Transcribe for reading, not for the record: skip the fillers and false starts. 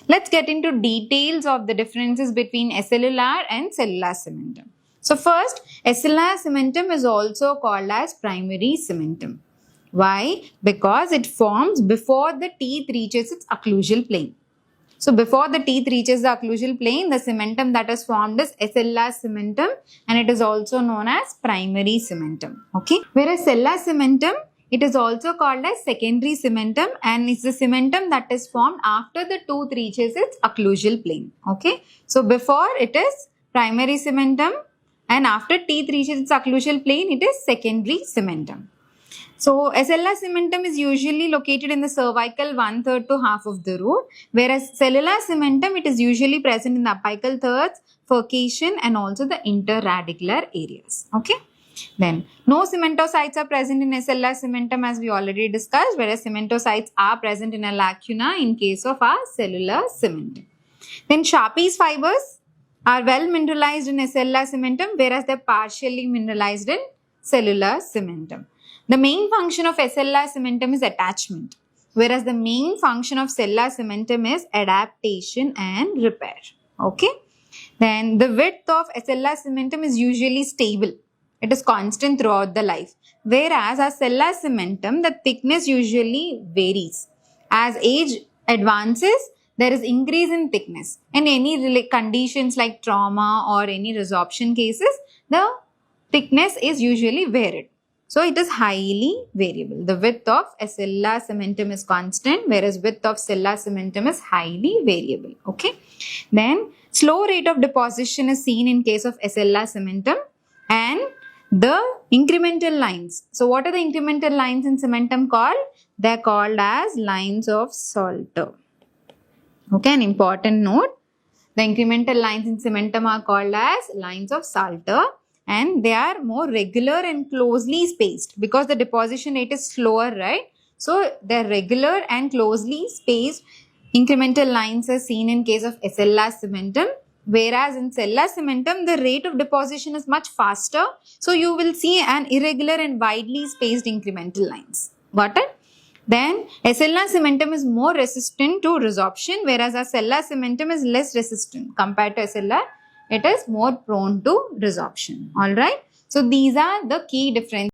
Let's get into details of the differences between acellular and cellular cementum. So first, acellular cementum is also called as primary cementum. Why? Because it forms before the teeth reaches its occlusal plane. So before the teeth reaches the occlusal plane, the cementum that is formed is acellular cementum, and it is also known as primary cementum. Okay. Whereas cellular cementum, it is also called as secondary cementum, and it's the cementum that is formed after the tooth reaches its occlusal plane. Okay. So before it is primary cementum, and after teeth reaches its occlusal plane, it is secondary cementum. So, acellular cementum is usually located in the cervical 1/3 to half of the root, whereas cellular cementum, it is usually present in the apical thirds, furcation, and also the interradicular areas. Okay. Then, no cementocytes are present in acellular cementum as we already discussed, whereas cementocytes are present in a lacuna in case of our cellular cementum. Then, Sharpie's fibers are well mineralized in acellular cementum, whereas they are partially mineralized in cellular cementum. The main function of acellular cementum is attachment, whereas the main function of cellular cementum is adaptation and repair. Okay. Then the width of acellular cementum is usually stable. It is constant throughout the life. Whereas our cellular cementum, the thickness usually varies. As age advances, there is increase in thickness. In any conditions like trauma or any resorption cases, the thickness is usually varied. So it is highly variable. The width of acellular cementum is constant, whereas width of cellular cementum is highly variable. Okay. Then slow rate of deposition is seen in case of acellular cementum, and the incremental lines. So what are the incremental lines in cementum called? They are called as lines of Salter. Okay, an important note. The incremental lines in cementum are called as lines of Salter, and they are more regular and closely spaced because the deposition rate is slower, right? So they are regular and closely spaced incremental lines are seen in case of acellular cementum, whereas in cellular cementum the rate of deposition is much faster, so you will see an irregular and widely spaced incremental lines. Got it? Then acellular cementum is more resistant to resorption, whereas our cellular cementum is less resistant compared to acellular. It is more prone to resorption. Alright. So these are the key differences.